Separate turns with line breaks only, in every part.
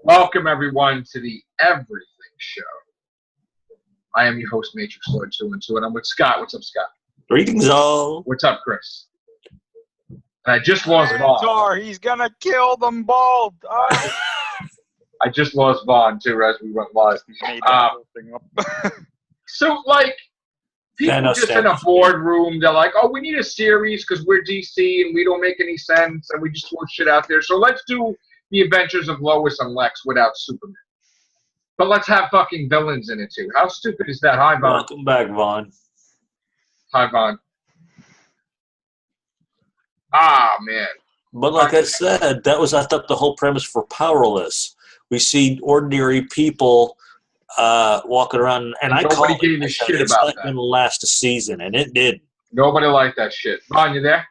Welcome, everyone, to the Everything Show. I am your host, Matrix Lord 212, and I'm with Scott. What's up, Scott?
Greetings, all.
What's up, Chris? And I just lost Vaughn.
He's gonna kill them both. Oh.
I just lost Vaughn, too, as we went live.
Made that whole thing up.
So, like, people just in a boardroom, they're like, oh, we need a series because we're DC and we don't make any sense and we just throw shit out there. So let's do the Adventures of Lois and Lex without Superman. But let's have fucking villains in it, too. How stupid is that? Hi, Vaughn.
Welcome back, Vaughn.
Hi, Vaughn. Ah, man.
But like I said, that was, I thought, the whole premise for Powerless. We see ordinary people walking around, and I call it,
gave a shit
it's
about
not going to last a season, and it did.
Nobody liked that shit. Vaughn, you there?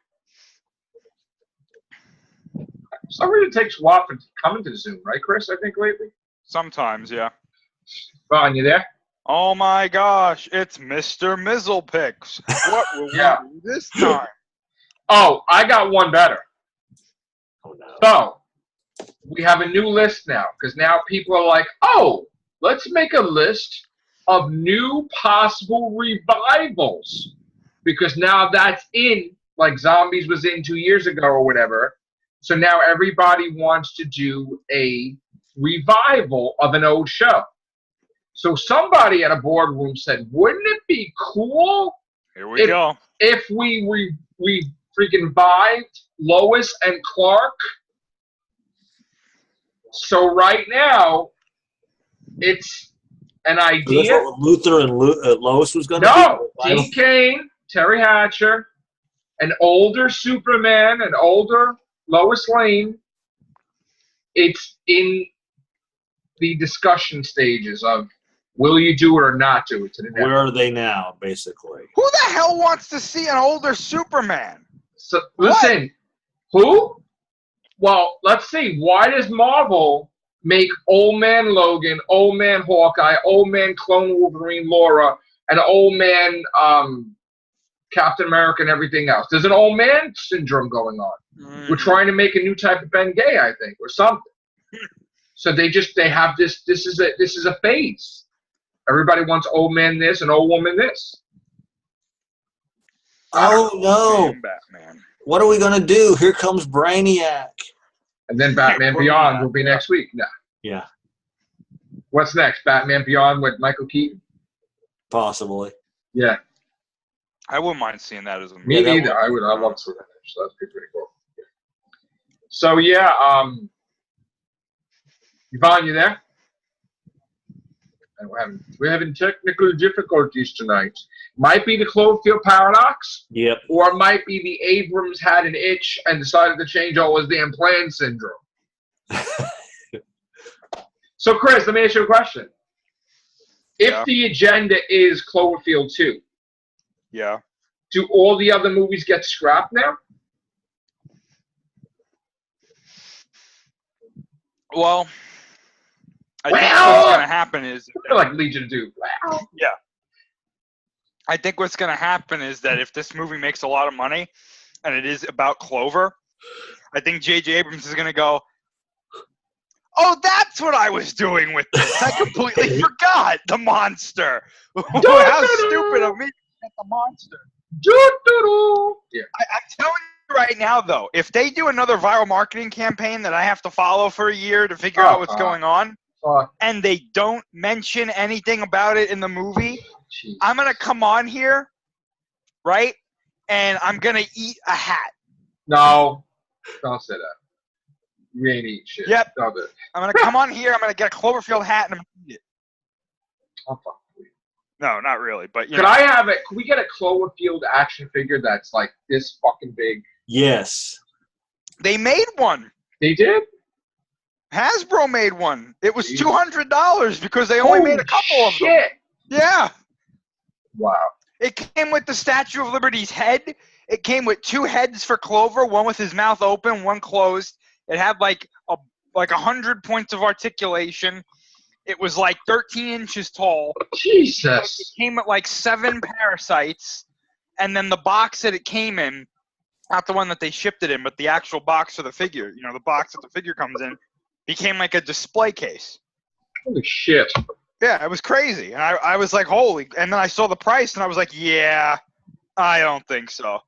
Somebody takes a while for coming to Zoom, right, Chris, I think, lately?
Sometimes, yeah.
Vaughn, you there?
Oh my gosh, it's Mr. Mizzlepicks. What will we do this time?
Oh, I got one better.
Oh, no.
So, we have a new list now, because now people are like, oh, let's make a list of new possible revivals. Because now that's in, like Zombies was in 2 years ago or whatever. So now everybody wants to do a revival of an old show. So somebody at a boardroom said, wouldn't it be cool
Here we go.
if we freaking revived Lois and Clark? So right now, it's an idea.
So that's what Luther and Lois was going to
No,
do?
Dean Cain, Terry Hatcher, an older Superman, an older Lois Lane. It's in the discussion stages of will you do it or not do it.
Where are they now, basically?
Who the hell wants to see an older Superman?
So listen, who? Well, let's see. Why does Marvel make Old Man Logan, Old Man Hawkeye, Old Man Clone Wolverine Laura, and Old Man Captain America and everything else? There's an old man syndrome going on. We're trying to make a new type of Ben Gay, I think, or something. So they have this. This is a phase. Everybody wants old man this and old woman this.
Oh no!
Batman.
What are we going to do? Here comes Brainiac.
And then Batman Beyond will be next week. No.
Yeah.
What's next? Batman Beyond with Michael Keaton?
Possibly.
Yeah.
I wouldn't mind seeing that as a movie.
Me neither. I love to see that. So that's pretty cool. Yeah. So yeah, Yvonne, you there? And we're having technical difficulties tonight. Might be the Cloverfield paradox.
Yep.
Or it might be the Abrams had an itch and decided to change all his damn plans syndrome. So, Chris, let me ask you a question. If the agenda is Cloverfield 2, do all the other movies get scrapped now?
Well, I think what's going to happen is...
I feel like Legion of Doom.
Yeah. I think what's going to happen is that if this movie makes a lot of money and it is about Clover, I think J.J. Abrams is going to go, oh, that's what I was doing with this. I completely forgot the monster. How stupid of me to forget the monster.
Yeah.
I'm telling you right now, though, if they do another viral marketing campaign that I have to follow for a year to figure out what's going on, and they don't mention anything about it in the movie, I'm going to come on here, right, and I'm going to eat a hat.
No, don't say that. You ain't eat shit.
Yep.
Don't do it.
I'm going to come on here, I'm going to get a Cloverfield hat, and I'm going to eat it.
I'm fucking weird.
No, not really, but
Could I have it? Could we get a Cloverfield action figure that's like this fucking big?
Yes.
They made one.
They did?
Hasbro made one. It was $200 because they only made a couple of them. Yeah.
Wow.
It came with the Statue of Liberty's head. It came with 2 heads for Clover, one with his mouth open, one closed. It had like 100 points of articulation. It was like 13 inches tall.
Jesus.
It came with like 7 parasites. And then the box that it came in, not the one that they shipped it in, but the actual box of the figure, the box that the figure comes in, became like a display case.
Holy shit.
Yeah, it was crazy. And I was like, holy. And then I saw the price and I was like, yeah, I don't think so.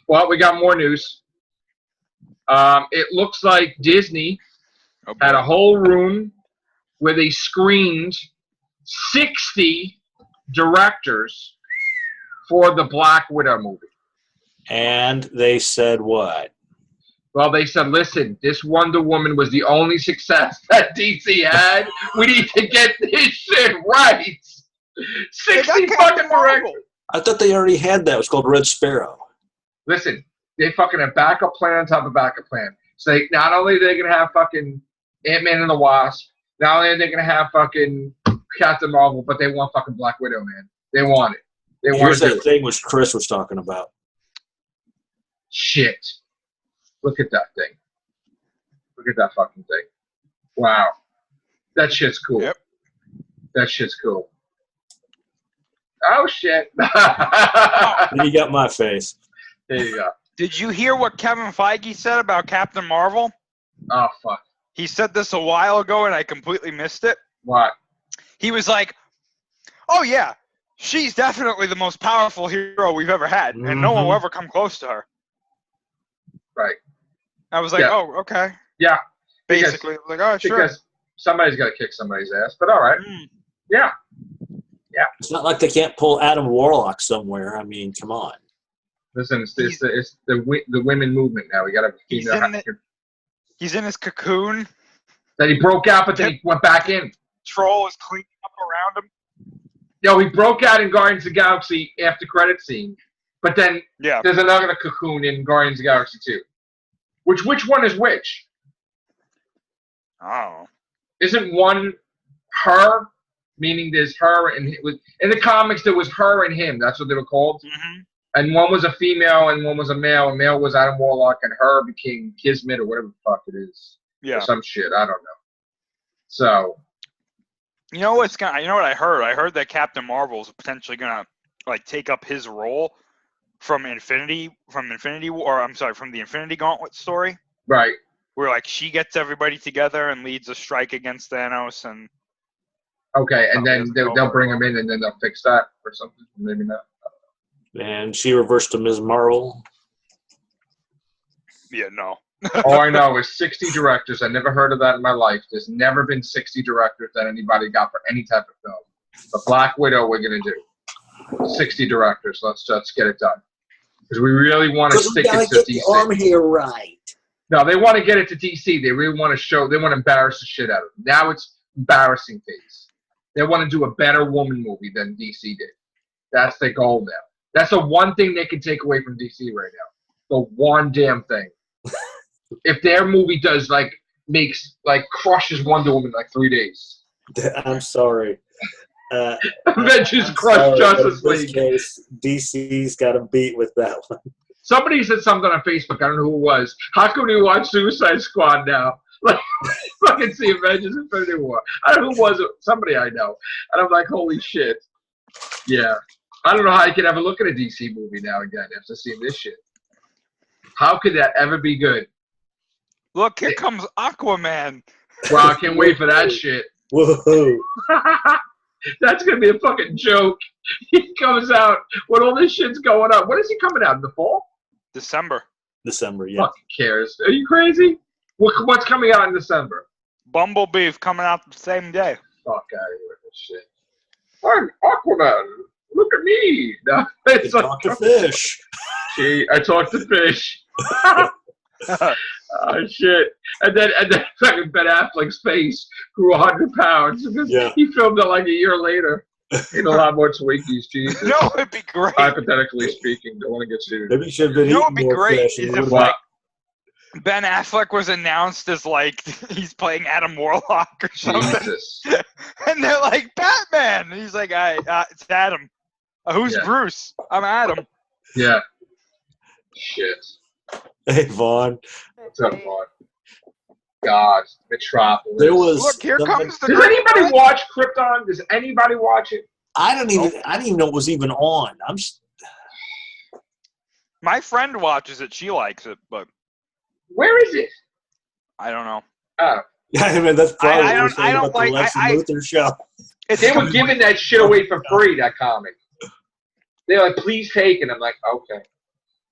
Well, we got more news. It looks like Disney had a whole room where they screened 60 directors for the Black Widow movie.
And they said what?
Well, they said, listen, this Wonder Woman was the only success that DC had. We need to get this shit right. 60 fucking directors.
I thought they already had that. It was called Red Sparrow.
Listen, they fucking have backup plan on top of backup plan. So they, not only are they going to have fucking Ant-Man and the Wasp, not only are they going to have fucking Captain Marvel, but they want fucking Black Widow, man. They want it. They want
Here's
to
that thing which Chris was talking about.
Shit. Look at that thing. Look at that fucking thing. Wow. That shit's cool.
Yep.
That shit's cool. Oh, shit.
You got my face.
There you go.
Did you hear what Kevin Feige said about Captain Marvel?
Oh, fuck.
He said this a while ago and I completely missed it.
What?
He was like, oh, yeah, she's definitely the most powerful hero we've ever had, and no one will ever come close to her.
Right.
I was like,
Yeah.
oh, okay.
Yeah.
Basically, like, oh, sure.
Because somebody's got to kick somebody's ass, but all right. Yeah. Yeah.
It's not like they can't pull Adam Warlock somewhere. I mean, come on.
Listen, it's the women movement now. We got to
He's in his cocoon.
That he broke out, but then he went back in.
Troll is cleaning up around him.
Yo, he broke out in Guardians of the Galaxy after credit scene, but then there's another cocoon in Guardians of the Galaxy 2. Which one is which?
Oh.
Isn't one her? Meaning there's her and in the comics there was her and him. That's what they were called.
Mm-hmm.
And one was a female and one was a male. And male was Adam Warlock and her became Kismet or whatever the fuck it is.
Yeah.
Or some shit. I don't know. So.
You know what I heard? I heard that Captain Marvel is potentially gonna like take up his role from the Infinity Gauntlet story.
Right.
Where like she gets everybody together and leads a strike against Thanos and.
Okay, and then they'll bring him in and then they'll fix that or something. Maybe not.
And she reversed to Ms. Marvel.
Yeah, no.
All I know is 60 directors. I never heard of that in my life. There's never been 60 directors that anybody got for any type of film. But Black Widow, we're going to do 60 directors. Let's get it done. Because we really want to stick it to DC.
The arm here right.
No, they want to get it to DC. They really want to show. They want to embarrass the shit out of them. Now it's embarrassing phase. They want to do a better woman movie than DC did. That's their goal now. That's the one thing they can take away from DC right now. The one damn thing. If their movie does crushes Wonder Woman in like 3 days.
I'm sorry.
Avengers crush Justice League.
In this case, DC's got a beat with that one.
Somebody said something on Facebook. I don't know who it was. How come we watch Suicide Squad now? Like, fucking see Avengers Infinity War. I don't know who was it. Somebody I know. And I'm like, holy shit. Yeah. I don't know how you can ever look at a DC movie now again after seeing this shit. How could that ever be good?
Look, here comes Aquaman.
Wow, I can't wait for that shit.
Whoa.
That's going to be a fucking joke. He comes out when all this shit's going on. When is he coming out? In the fall?
December,
yeah.
Fucking cares. Are you crazy? What's coming out in December?
Bumblebee's coming out the same day.
Fuck out of here with this shit. I'm Aquaman. Look at me. No, it's like,
talk to fish.
Gee, I talked to fish. Oh shit! And then fucking Ben Affleck's face grew 100 pounds because he filmed it like a year later. Ate a lot more Twinkies, Jesus.
No, it'd be great.
Hypothetically speaking, don't want to get sued.
Maybe should have been
eating more great
fish.
Is if like Ben Affleck was announced as like he's playing Adam Warlock or something,
Jesus.
And they're like Batman, and he's like, it's Adam. Who's Bruce? I'm Adam.
Yeah. Shit.
Hey, Vaughn.
What's up, Vaughn? God, Metropolis.
There was.
Look, here comes the.
Does anybody watch Krypton? Does anybody watch it?
I didn't even know it was even on.
My friend watches it. She likes it, but
where is it?
I don't know.
Yeah, I mean, that's probably what we're saying
don't
about the Lex and Luthor show.
They were giving that shit away for free, that comic. They're like, please take it. I'm like, okay.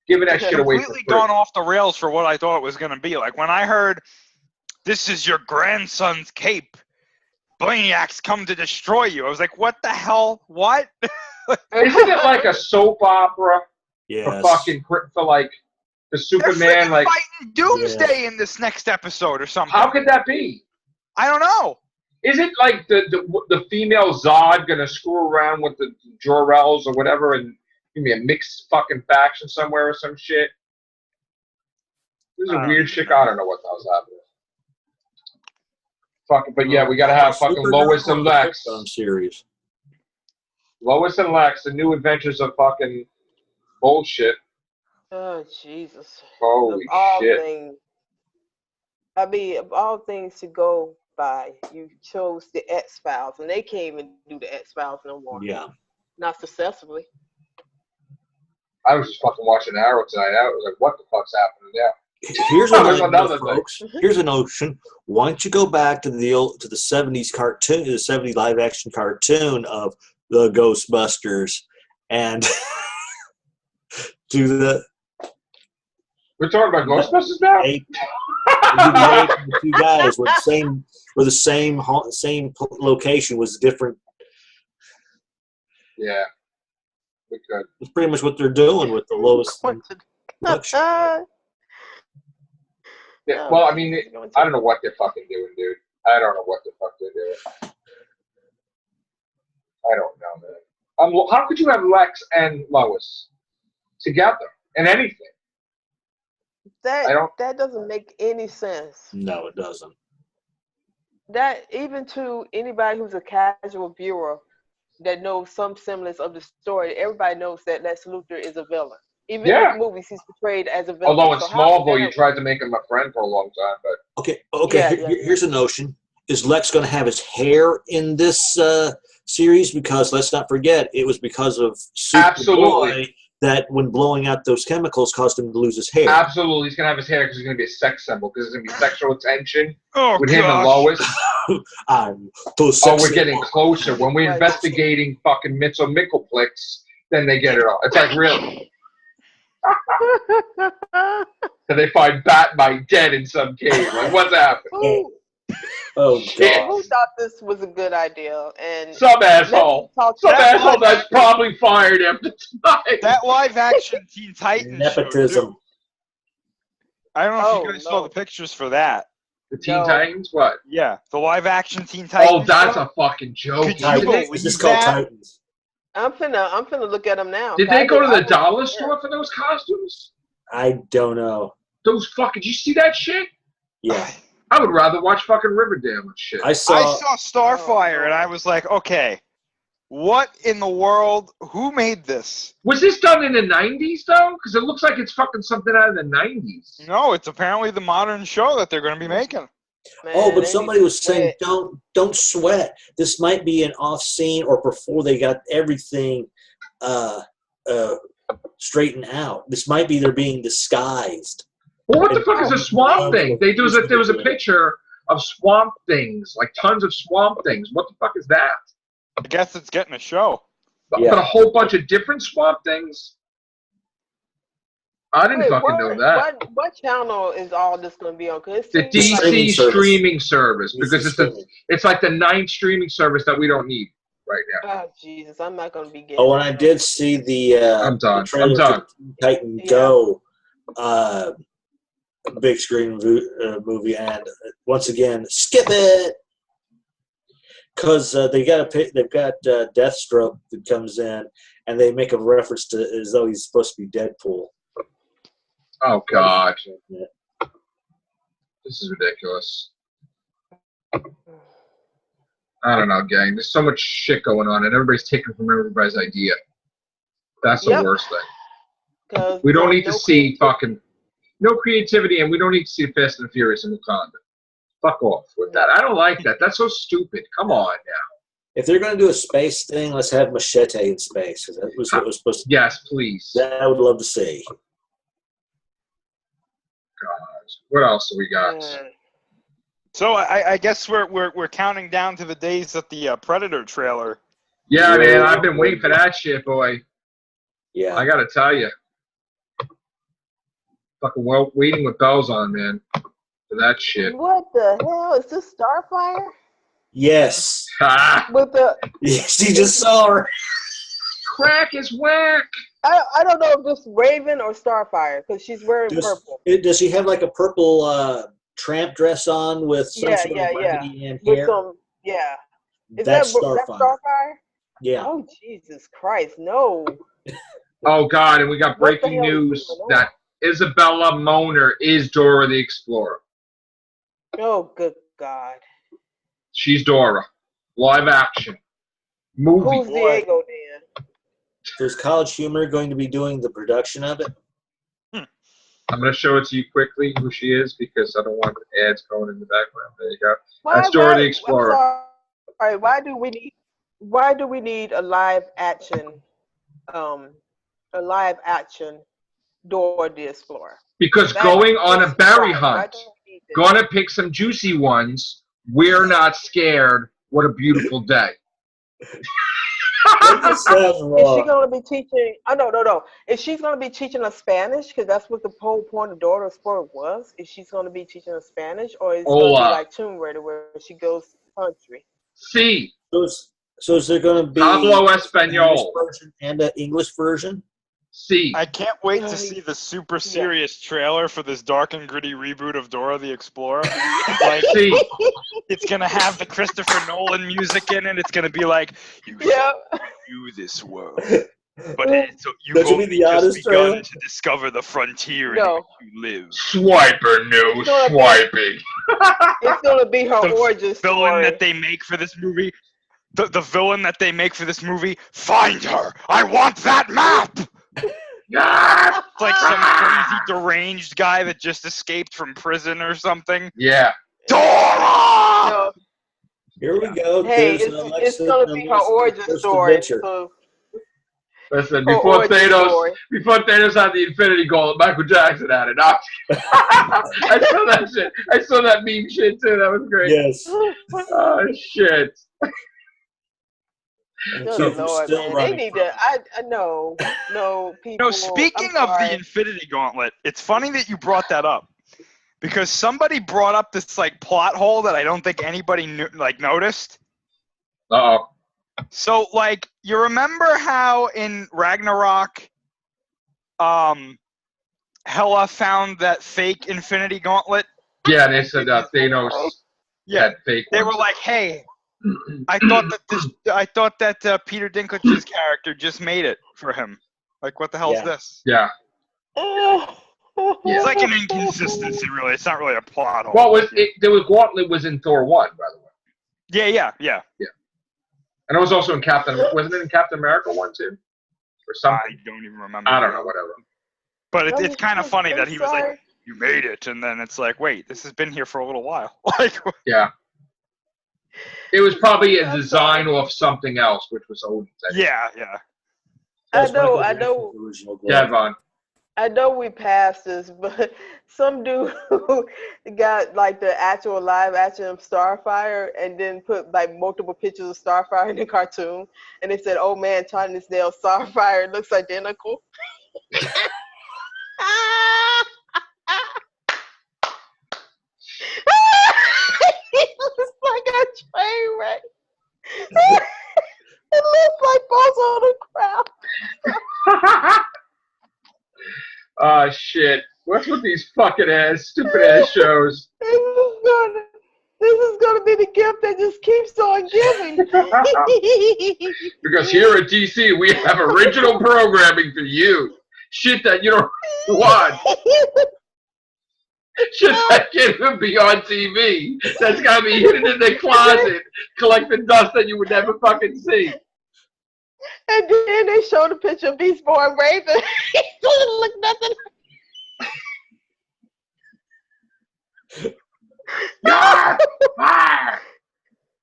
Giving that shit away for free.
Completely gone off the rails for what I thought it was going to be. Like, when I heard, this is your grandson's cape, Brainiac's come to destroy you, I was like, what the hell? What?
Isn't it like a soap opera?
Yes.
For like the Superman,
They're
like
fighting Doomsday in this next episode or something.
How could that be?
I don't know.
Is it like the female Zod gonna screw around with the Jor-Els or whatever and give me a mixed fucking faction somewhere or some shit? This is a weird shit. I don't know what the hell's happening. Fucking, but yeah, we gotta have fucking Lois and Lex.
Series.
Lois and Lex, the new adventures of fucking bullshit.
Oh, Jesus.
Holy shit.
Of all things to go by, you chose the X-Files, and they can't even do the X-Files no more.
Yeah.
Not successfully.
I was just fucking watching Arrow tonight. I was like, what the fuck's happening now?
Here's another folks. Here's a notion. Why don't you go back to the 70s cartoon, the 70s live action cartoon of the Ghostbusters, and do the.
We're talking about Ghostbusters now.
The two guys were the same location was different.
Yeah, we could.
It's pretty much what they're doing with the Lois.
Yeah, well, I mean, I don't know what they're fucking doing, dude. I don't know what the fuck they're doing. I don't know, man. How could you have Lex and Lois together in anything?
That doesn't make any sense.
No, it doesn't.
That, even to anybody who's a casual viewer that knows some semblance of the story, everybody knows that Lex Luthor is a villain. Even in the movies, he's portrayed as a villain.
Although in Smallville, you tried to make him a friend for a long time, but
Here's a notion: is Lex going to have his hair in this series? Because let's not forget, it was because of Superboy that when blowing out those chemicals caused him to lose his hair.
Absolutely, he's going to have his hair because he's going to be a sex symbol. Because there's going to be sexual tension with him and Lois. We're getting closer. When we're investigating fucking Mitchell Mickelplex, then they get it all. It's like, really? And they find Batmite dead in some cave. Like, what's happening?
Oh, God.
Who thought this was a good idea? And
some asshole. Some asshole that's probably fired after tonight.
That live action Teen Titans
nepotism.
Show, I don't know if you guys saw the pictures for that.
The Teen Titans? What?
Yeah, the live action Teen Titans.
Oh, that's a fucking joke.
Is this called Titans?
I'm finna look at them now.
Did they go to the dollar store for those costumes?
I don't know.
Those fucking, did you see that shit?
Yeah.
I would rather watch fucking Riverdale and shit.
I saw
Starfire and I was like, okay, what in the world? Who made this?
Was this done in the 90s though? Because it looks like it's fucking something out of the 90s.
No, it's apparently the modern show that they're going to be making.
Man,
but somebody was saying, don't sweat. This might be an off scene or before they got everything straightened out. This might be they're being disguised.
Well, what the fuck is a swamp thing? There was a picture of swamp things, like tons of swamp things. What the fuck is that?
I guess it's getting a show.
But a whole bunch of different swamp things? I didn't fucking know that.
What channel is all this going to be on?
The DC streaming service, because it's like the 9th streaming service that we don't need right now.
Oh, Jesus, I'm not going to be getting
and I did see the
I'm done.
Titan Go big screen movie, and once again, skip it! Because they've got Deathstroke that comes in, and they make a reference to as though he's supposed to be Deadpool.
Oh, God. Yeah. This is ridiculous. I don't know, gang. There's so much shit going on, and everybody's taking from everybody's idea. That's the worst thing. We don't need to see fucking... No creativity, and we don't need to see Fast and Furious in Wakanda. Fuck off with that. I don't like that. That's so stupid. Come on now.
If they're going to do a space thing, let's have Machete in space, because that was what was supposed to...
Yes, please.
That I would love to see.
God. What else do we got?
So I guess we're counting down to the days of the Predator trailer.
Yeah, man, I've been waiting for that shit, boy.
Yeah.
I gotta tell you. Fucking waiting with bells on, man. For that shit.
What the hell? Is this Starfire?
Yes.
With the
Yes, you just saw her.
Crack is whack.
I don't know if this Raven or Starfire because she's wearing purple.
Does she have like a purple tramp dress on with some sort of raggedy and hair?
With some, yeah. Is
That's
that Starfire?
Yeah.
Oh, Jesus Christ, no.
Oh, God, and we got breaking news that Isabella Moner is Dora the Explorer.
Oh, good God.
She's Dora. Live action. Movie.
Who's Diego, then?
So is College Humor going to be doing the production of it?
I'm going to show it to you quickly who she is because I don't want ads going in the background. There you go. That's Dora the Explorer.
I'm sorry. Why do we need a live action Dora the Explorer?
Because going on a berry hunt, gonna pick some juicy ones. We're not scared. What a beautiful day.
Is
she gonna be teaching? Oh, no. Is she gonna be teaching us Spanish? Because that's what the whole point of Dora the Explorer was. Is she's gonna be teaching us Spanish, or is it gonna be like Tomb Raider where she goes to the country?
Sí.
So is there gonna be
Hablo Español
version and an English version?
Sí.
I can't wait to see the super serious trailer for this dark and gritty reboot of Dora the Explorer. Like, it's gonna have the Christopher Nolan music in it. It's gonna be like, you view this world, but you've only just begun to discover the frontier in which you live.
Swiper, no swiping.
It's gonna be her origin story.
Villain that they make for this movie. The villain that they make for this movie. Find her. I want that map. It's like some crazy deranged guy that just escaped from prison or something.
Yeah.
Dora!
Here we go.
Hey, it's going to be her origin story. So,
listen, before Thanos had the Infinity Gauntlet, Michael Jackson had it. I saw that shit. I saw that meme shit too. That was great.
Yes.
Oh, shit.
Lord, man. They need to. No, people.
No, speaking of the Infinity Gauntlet, it's funny that you brought that up because somebody brought up this like plot hole that I don't think anybody noticed.
Uh-oh.
So, like, you remember how in Ragnarok, Hela found that fake Infinity Gauntlet?
Yeah, they said Thanos had fake ones.
They were like, "Hey, I thought that Peter Dinklage's character just made it for him. Like, what the hell is this?"
Yeah.
It's like an inconsistency, really. It's not really a plot hole.
Well, the Gauntlet was in Thor 1, by the way.
Yeah.
And it was also in wasn't it in Captain America 1 too? Or something?
I don't even remember.
I don't know, whatever.
But it's kind of funny that he was like, "You made it," and then it's like, wait, this has been here for a little while. Like,
yeah. It was probably a design off something else, which was old.
Yeah.
I know.
Yeah, Vaughn.
I know we passed this, but some dude got like the actual live action of Starfire and then put like multiple pictures of Starfire in the cartoon, and they said, "Oh man, China Snail Starfire looks identical." It looks like a train wreck. It looks like balls on the crowd.
Oh, shit. What's with these fucking stupid ass shows?
This is gonna be the gift that just keeps on giving.
Because here at DC, we have original programming for you. Shit that you don't want. Shit that can't even be on TV. That's gotta be hidden in the closet, collecting dust that you would never fucking see.
And then they showed a picture of Beast Boy and Raven. He doesn't look nothing.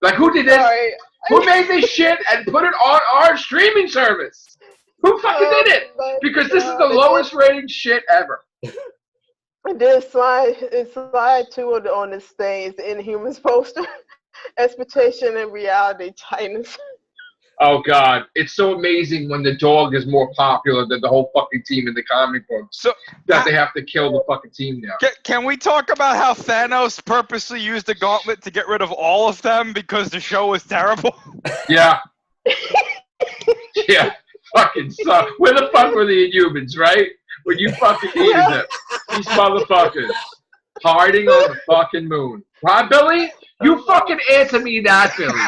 Like, who did this? Sorry. Who made this shit and put it on our streaming service? Who fucking did it? Because this is the lowest rated shit ever.
And then slide 2 on this thing is the Inhumans poster. Expectation and reality tightness.
Oh God, it's so amazing when the dog is more popular than the whole fucking team in the comic books.
So
that they have to kill the fucking team now.
Can we talk about how Thanos purposely used the gauntlet to get rid of all of them because the show was terrible?
Yeah. Yeah. Fucking suck. Where the fuck were the Inhumans, right? When you fucking needed them. These motherfuckers. Hiding on the fucking moon. Right, Billy? You fucking answer me that, Billy.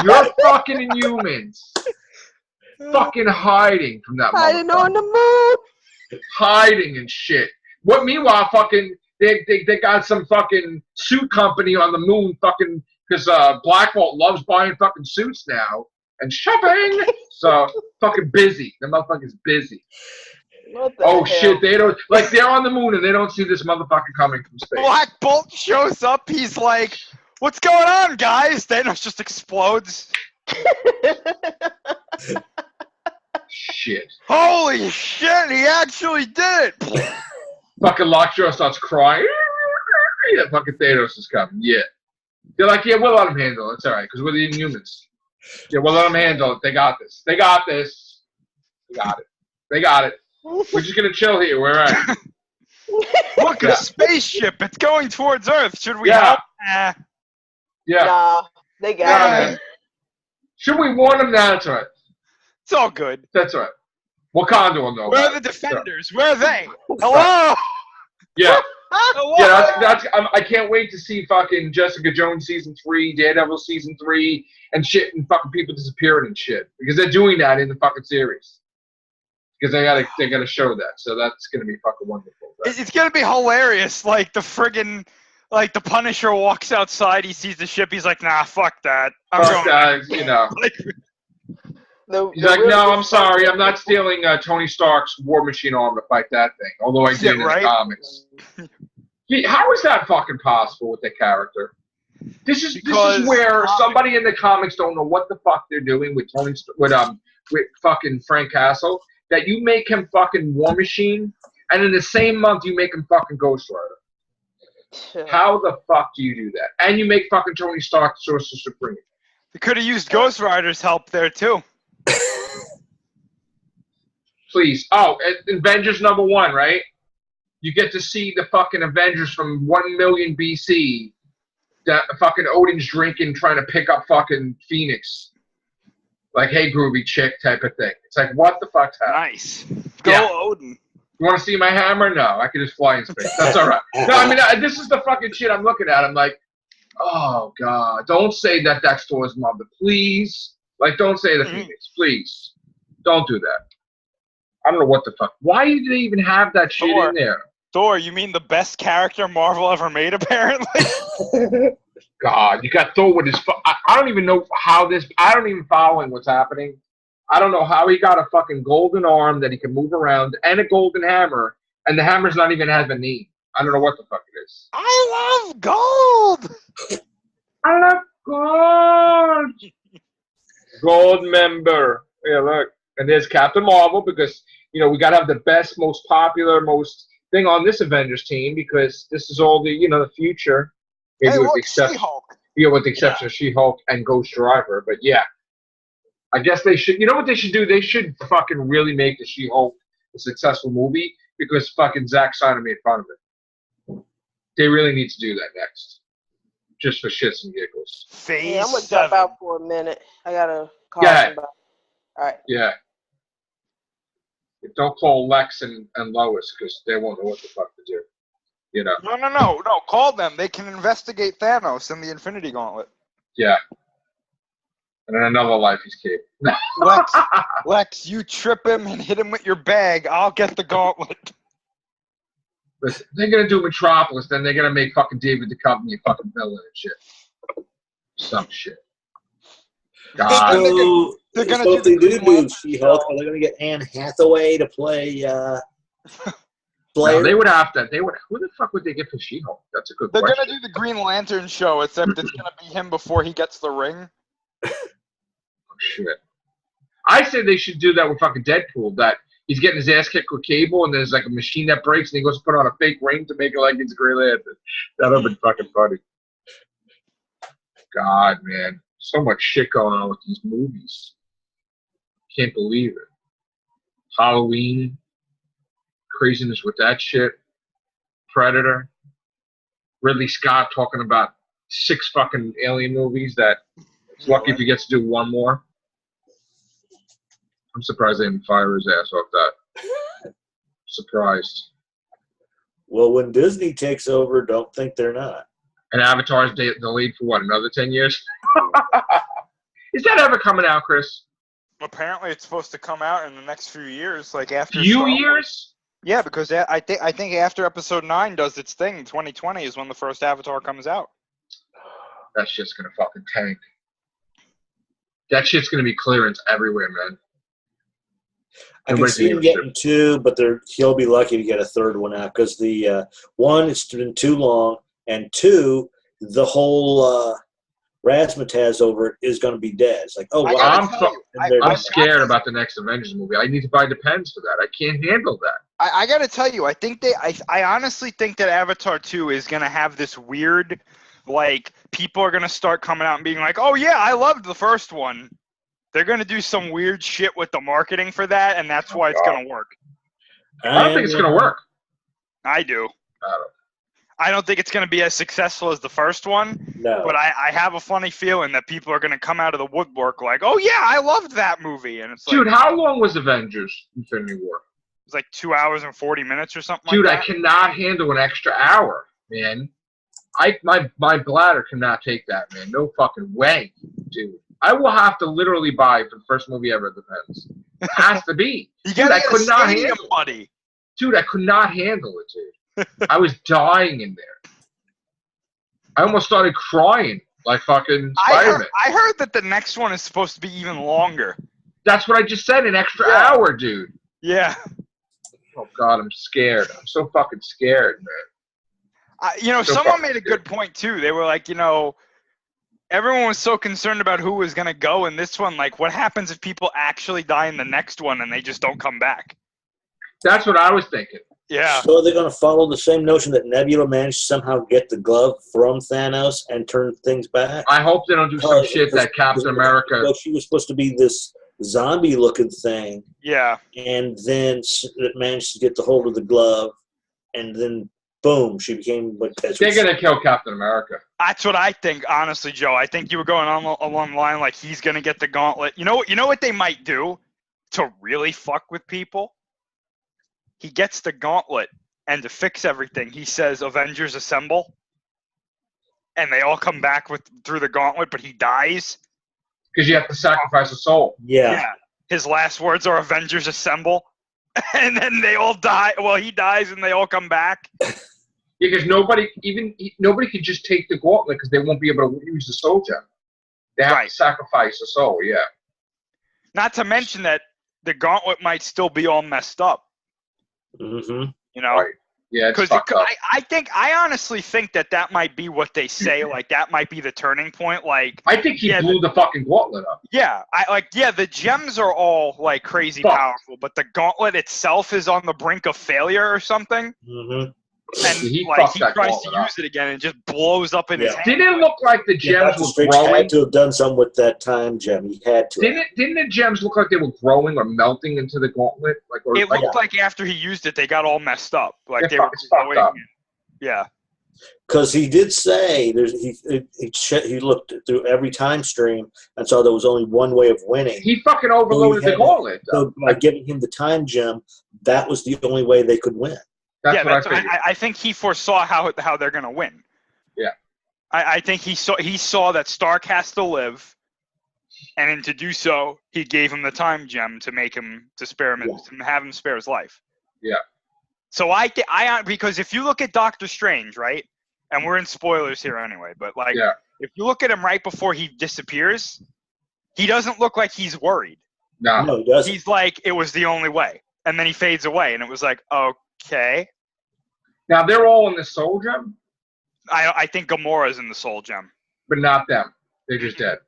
You're fucking Inhumans. Fucking hiding from that
Hiding
motherfucker.
on the moon.
Hiding and shit. What, meanwhile, fucking, they got some fucking suit company on the moon fucking, because Black Bolt loves buying fucking suits now and shopping. So, fucking busy. The motherfucker's busy. Oh, shit, they don't, like, they're on the moon and they don't see this motherfucker coming from space.
Black Bolt shows up, he's like, what's going on, guys? Thanos just explodes.
Shit.
Holy shit, he actually did it.
Fucking Lockjaw starts crying. Yeah, fucking Thanos is coming. Yeah. They're like, yeah, we'll let him handle it. It's all right, because we're the Inhumans. Yeah, we'll let them handle it. They got this. They got this. They got it. They got it. We're just going to chill here. We're all right.
Look, a spaceship. It's going towards Earth. Should we help?
Yeah.
Nah, they got it.
Should we warn them? Nah, that's all right.
It's all good.
That's all right. Wakanda will know.
Where are the defenders? Where are they? Hello?
Yeah.
Hello?
Yeah, that's I can't wait to see fucking Jessica Jones season 3, Daredevil season 3, and shit, and fucking people disappearing and shit. Because they're doing that in the fucking series. Because they gotta show that. So that's gonna be fucking wonderful. Right?
It's gonna be hilarious. Like the friggin', like the Punisher walks outside, he sees the ship, he's like, nah, fuck that.
Fuck that, you know. He's like, no, I'm sorry, I'm not stealing Tony Stark's War Machine arm to fight that thing. Although I did in the comics. How is that fucking possible with the character? This is where somebody in the comics don't know what the fuck they're doing with with fucking Frank Castle. That you make him fucking War Machine, and in the same month you make him fucking Ghost Rider. How the fuck do you do that? And you make fucking Tony Stark Sorcerer Supreme.
They could have used Ghost Rider's help there too.
Please. Oh, Avengers #1, right? You get to see the fucking Avengers from 1 million BC that fucking Odin's drinking trying to pick up fucking Phoenix. Like, hey, groovy chick type of thing. It's like, what the fuck's happening?
Nice. Go Odin.
You want to see my hammer? No, I can just fly in space. That's all right. No, I mean, this is the fucking shit I'm looking at. I'm like, oh, God. Don't say that that's Thor's mother. Please. Like, don't say the Phoenix. Please. Don't do that. I don't know what the fuck. Why did they even have that shit in there?
Thor, you mean the best character Marvel ever made, apparently?
God, you got Thor with his... I don't even know how this... I don't even following what's happening. I don't know how he got a fucking golden arm that he can move around and a golden hammer, and the hammer's not even have a name. I don't know what the fuck it is.
I love gold!
I love gold! Gold member. Yeah, look. And there's Captain Marvel because, you know, we got to have the best, most popular, most thing on this Avengers team because this is all the, you know, the future. Maybe
hey,
with
look,
the exception,
She-Hulk.
Yeah, with the exception of She-Hulk and Ghost Driver. But yeah, I guess they should. You know what they should do? They should fucking really make the She-Hulk a successful movie because fucking Zack Snyder made fun of it. They really need to do that next, just for shits and giggles.
Yeah, I'm gonna drop out for a minute. I gotta call somebody. All right.
Yeah. Don't call Lex and Lois because they won't know what the fuck to do. You know.
No. Call them. They can investigate Thanos and the Infinity Gauntlet.
Yeah. And in another life, he's caped.
Lex, you trip him and hit him with your bag. I'll get the gauntlet.
Listen, they're gonna do Metropolis, then they're gonna make fucking David Duchovny a fucking villain and shit. Some shit. God.
So, they're gonna do She-Hulk. Are they gonna get Anne Hathaway to play?
No, they would have to. They would. Who the fuck would they get for She-Hulk? That's a good question.
They're gonna do the Green Lantern show, except it's gonna be him before he gets the ring.
Oh, shit. I say they should do that with fucking Deadpool. That He's getting his ass kicked with Cable, and there's like a machine that breaks, and he goes to put on a fake ring to make it like it's Grey Lantern. That would have been fucking funny. God, man. So much shit going on with these movies. Can't believe it. Halloween. Craziness with that shit. Predator. Ridley Scott talking about 6 fucking alien movies that he's lucky if he gets to do one more. I'm surprised they didn't fire his ass off that. Surprised.
Well, when Disney takes over, don't think they're not.
And Avatar's delayed for what, another 10 years? Is that ever coming out, Chris?
Apparently, it's supposed to come out in the next few years, like after.
Few years?
Yeah, because I think after Episode 9 does its thing, 2020 is when the first Avatar comes out.
That shit's gonna fucking tank. That shit's gonna be clearance everywhere, man.
I can see him getting 2, but he'll be lucky to get a 3rd one out because the 1, it's been too long, and 2, the whole razzmatazz over it is going to be dead. It's like, oh, wow.
I'm scared about the next Avengers movie. I need to buy the pens for that. I can't handle that.
I got to tell you, I honestly think that Avatar 2 is going to have this weird, like, people are going to start coming out and being like, oh, yeah, I loved the first one. They're going to do some weird shit with the marketing for that, and that's why it's going to work.
I don't think it's going to work.
I do. I don't think it's going to be as successful as the first one, but I have a funny feeling that people are going to come out of the woodwork like, oh, yeah, I loved that movie. And it's like,
dude, how long was Avengers Infinity War?
It was like 2 hours and 40 minutes or something
dude,
like that.
Dude, I cannot handle an extra hour, man. My bladder cannot take that, man. No fucking way, dude. I will have to literally buy for the first movie ever, The Depends. It has to be.
Dude, I could not handle it. Buddy.
Dude, I could not handle it, dude. I was dying in there. I almost started crying like fucking Spider-Man.
I heard that the next one is supposed to be even longer.
That's what I just said, an extra hour, dude.
Yeah.
Oh, God, I'm scared. I'm so fucking scared, man.
Someone made a good point, too. They were like, everyone was so concerned about who was going to go in this one. Like, what happens if people actually die in the next one and they just don't come back?
That's what I was thinking.
Yeah.
So they're going to follow the same notion that Nebula managed to somehow get the glove from Thanos and turn things back?
I hope they don't do some shit that Captain America...
Well, she was supposed to be this zombie-looking thing.
Yeah.
And then it managed to get the hold of the glove, and then... boom, she became what
they're going to kill Captain America.
That's what I think, honestly, Joe. I think you were going on along the line like he's going to get the gauntlet. You know what they might do to really fuck with people? He gets the gauntlet, and to fix everything, he says, Avengers Assemble. And they all come back through the gauntlet, but he dies.
Because you have to sacrifice a soul.
Yeah.
His last words are Avengers Assemble. And then they all die. Well, he dies and they all come back.
Because nobody could just take the gauntlet because they won't be able to use the soul gem. They have to sacrifice a soul, yeah.
Not to mention that the gauntlet might still be all messed up.
Mm-hmm.
Right. Yeah, it's fucked up.
I honestly think that might be what they say. Like, that might be the turning point. Like,
I think he blew the fucking gauntlet up.
Yeah. The gems are all, like, crazy powerful, but the gauntlet itself is on the brink of failure or something.
Mm-hmm.
And he tries to use it again and it just blows up in his hand.
Didn't it look like the gems were growing?
He had to have done something with that time gem. He had to.
Didn't the gems look like they were growing or melting into the gauntlet?
It looked like after he used it, they got all messed up. Like they were growing. Yeah.
Because he did say he looked through every time stream and saw there was only one way of winning.
He fucking overloaded the gauntlet.
So by giving him the time gem, that was the only way they could win.
I think he foresaw how they're going to win.
Yeah.
I think he saw that Stark has to live, and to do so, he gave him the time gem to make him to have him spare his life.
Yeah.
So because if you look at Doctor Strange, right, and we're in spoilers here anyway, but if you look at him right before he disappears, he doesn't look like he's worried.
No,
he doesn't.
He's like, it was the only way, and then he fades away, and it was like, okay.
Now they're all in the soul gem?
I think Gamora's in the soul gem.
But not them. They're just dead.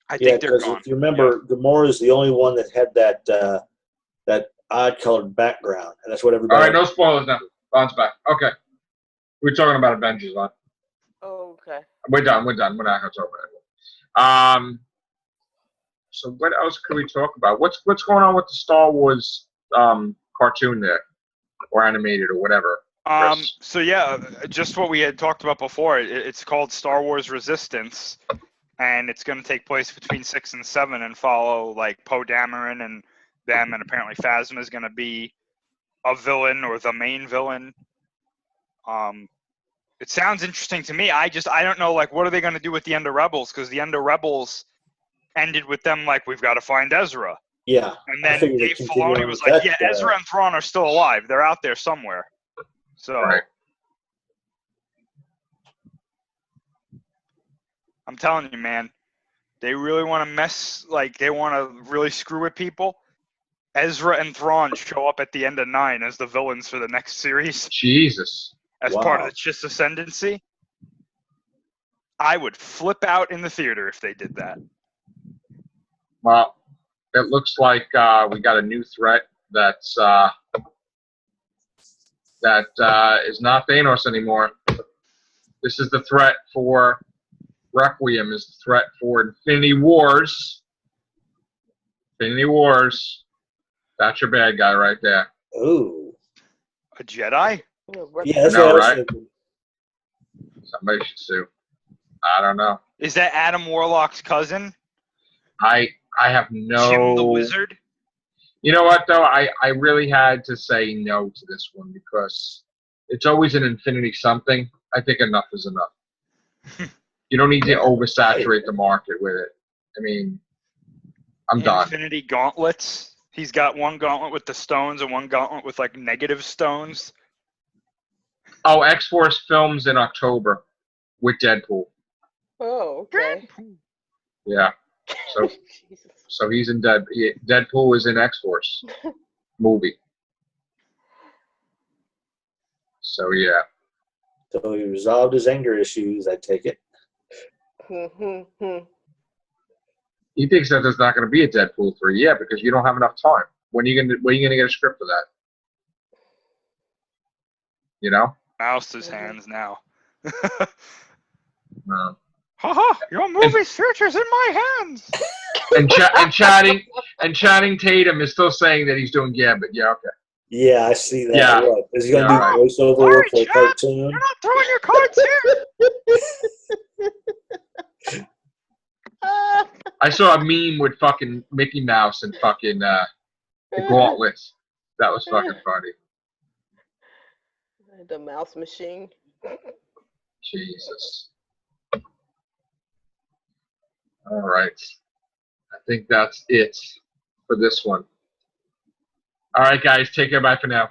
I think they're gone.
If you remember, Gamora is the only one that had that odd-colored background, and that's what
All
everybody.
right, no spoilers now. Bounce back. Okay, we're talking about Avengers, man.
Oh, okay.
We're done. We're not going to talk about it. So what else can we talk about? What's going on with the Star Wars cartoon there, or animated, or whatever?
So yeah, just what we had talked about before. It's called Star Wars Resistance, and it's going to take place between 6 and 7 and follow like Poe Dameron and them, and apparently Phasma is going to be a villain or the main villain. It sounds interesting to me. I don't know, like, what are they going to do with the end of Rebels? Because the end of Rebels ended with them like, we've got to find Ezra.
Yeah.
And then Dave Filoni was like, yeah, Ezra and Thrawn are still alive. They're out there somewhere. So,
right.
I'm telling you, man, they really want to they want to really screw with people. Ezra and Thrawn show up at the end of 9 as the villains for the next series.
Jesus.
As part of the Chiss Ascendancy. I would flip out in the theater if they did that.
Well, it looks like we got a new threat that's is not Thanos anymore. This is the threat for Requiem. Is the threat for Infinity Wars. Infinity Wars. That's your bad guy right there.
Oh.
A Jedi?
Yeah, that's what I was thinking.
Somebody should sue. I don't know.
Is that Adam Warlock's cousin?
I have no.
Jim the Wizard?
You know what, though? I really had to say no to this one because it's always an infinity something. I think enough is enough. You don't need to oversaturate the market with it. I mean, I'm done.
Infinity gauntlets. He's got one gauntlet with the stones and one gauntlet with, like, negative stones.
Oh, X-Force films in October with Deadpool.
Oh, okay.
Yeah. So he's in Deadpool is in X-Force movie. So yeah.
So he resolved his anger issues, I take it.
He thinks that there's not going to be a Deadpool 3. Yeah, because you don't have enough time. When are you going to get a script for that? You know?
Mouse's hands now.
No.
Haha! Your movie's future's in my hands.
And Channing Tatum is still saying that he's doing Gambit. Yeah, okay.
Yeah, I see that.
Yeah.
What? Is he going to do voiceover work for a cartoon?
You're not throwing your cards here.
I saw a meme with fucking Mickey Mouse and fucking the gauntlets. That was fucking funny.
The mouse machine.
Jesus. All right. I think that's it for this one. All right, guys. Take care. Bye for now.